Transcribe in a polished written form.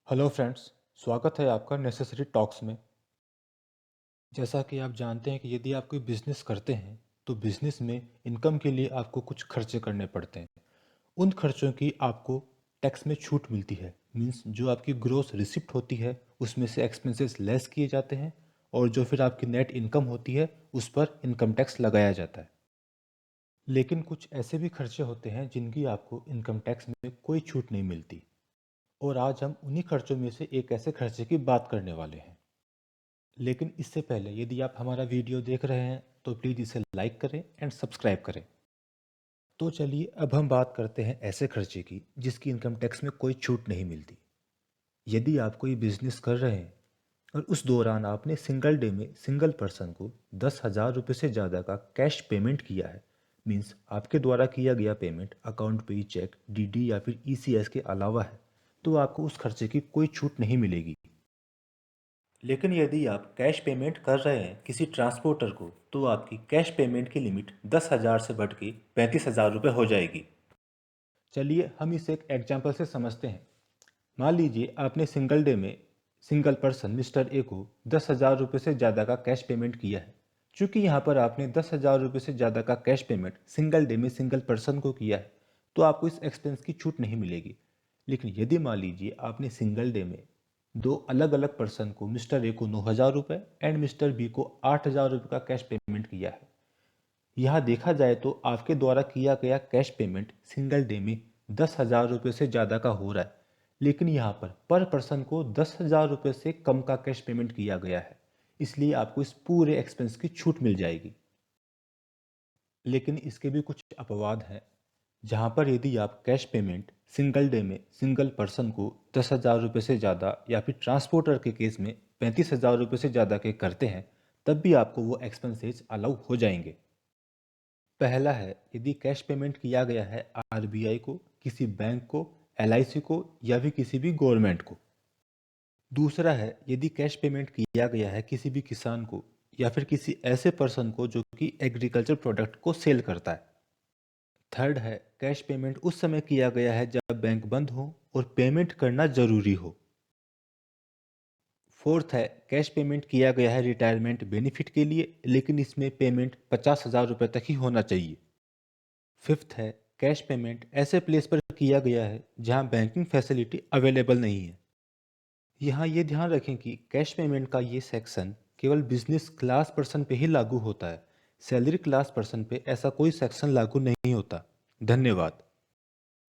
Hello friends. स्वागत है आपका नेसेसरी टॉक्स में। जैसा कि आप जानते हैं कि यदि आप कोई बिजनेस करते हैं तो बिजनेस में इनकम के लिए आपको कुछ खर्चे करने पड़ते हैं। उन खर्चों की आपको टैक्स में छूट मिलती है। मींस जो आपकी ग्रोस रिसिप्ट होती है उसमें से एक्सपेंसेस लेस किए जाते हैं और जो फिर आपकी नेट इनकम होती है उस पर इनकम टैक्स लगाया जाता है। लेकिन कुछ ऐसे भी खर्चे होते हैं जिनकी आपको इनकम टैक्स में कोई छूट नहीं मिलती। और आज हम उन्हीं खर्चों में से एक ऐसे खर्चे की बात करने वाले हैं। लेकिन इससे पहले यदि आप हमारा वीडियो देख रहे हैं तो प्लीज़ इसे लाइक करें एंड सब्सक्राइब करें। तो चलिए अब हम बात करते हैं ऐसे खर्चे की जिसकी इनकम टैक्स में कोई छूट नहीं मिलती। यदि आप कोई बिजनेस कर रहे हैं और उस दौरान आपने सिंगल डे में सिंगल पर्सन को 10,000 रुपये से ज़्यादा का कैश पेमेंट किया है, मीन्स आपके द्वारा किया गया पेमेंट अकाउंट पे चेक डीडी या फिर ईसीएस के अलावा है, तो आपको उस खर्चे की कोई छूट नहीं मिलेगी। लेकिन यदि आप कैश पेमेंट कर रहे हैं किसी ट्रांसपोर्टर को तो आपकी कैश पेमेंट की लिमिट 10,000 से बढ़ के 35,000 रुपये हो जाएगी। चलिए हम इसे एक एग्जाम्पल से समझते हैं। मान लीजिए आपने सिंगल डे में सिंगल पर्सन मिस्टर ए को 10,000 रुपये से ज़्यादा का कैश पेमेंट किया है। चूंकि यहाँ पर आपने 10,000 रुपये से ज़्यादा का कैश पेमेंट सिंगल डे में सिंगल पर्सन को किया है तो आपको इस एक्सपेंस की छूट नहीं मिलेगी। लेकिन यदि मान लीजिए आपने सिंगल डे में दो अलग अलग पर्सन को मिस्टर ए को 9,000 रुपये एंड मिस्टर बी को 8,000 रुपये का कैश पेमेंट किया है। यहाँ देखा जाए तो आपके द्वारा किया गया कैश पेमेंट सिंगल डे में 10,000 रुपये से ज़्यादा का हो रहा है, लेकिन यहाँ पर पर्सन को 10,000 रुपये से कम का कैश पेमेंट किया गया है, इसलिए आपको इस पूरे एक्सपेंस की छूट मिल जाएगी। लेकिन इसके भी कुछ अपवाद हैं, जहाँ पर यदि आप कैश पेमेंट सिंगल डे में सिंगल पर्सन को 10,000 रुपये से ज़्यादा या फिर ट्रांसपोर्टर के केस में 35,000 रुपये से ज़्यादा के करते हैं तब भी आपको वो एक्सपेंसेस अलाउ हो जाएंगे। पहला है यदि कैश पेमेंट किया गया है आरबीआई को, किसी बैंक को, एलआईसी को या फिर किसी भी गवर्नमेंट को। दूसरा है यदि कैश पेमेंट किया गया है किसी भी किसान को या फिर किसी ऐसे पर्सन को जो कि एग्रीकल्चर प्रोडक्ट को सेल करता है। थर्ड है कैश पेमेंट उस समय किया गया है जब बैंक बंद हो और पेमेंट करना जरूरी हो। फोर्थ है कैश पेमेंट किया गया है रिटायरमेंट बेनिफिट के लिए, लेकिन इसमें पेमेंट 50,000 रुपये तक ही होना चाहिए। फिफ्थ है कैश पेमेंट ऐसे प्लेस पर किया गया है जहां बैंकिंग फैसिलिटी अवेलेबल नहीं है। यहाँ ये ध्यान रखें कि कैश पेमेंट का ये सेक्शन केवल बिजनेस क्लास पर्सन पे ही लागू होता है। सैलरी क्लास पर्सन पे ऐसा कोई सेक्शन लागू नहीं होता। धन्यवाद।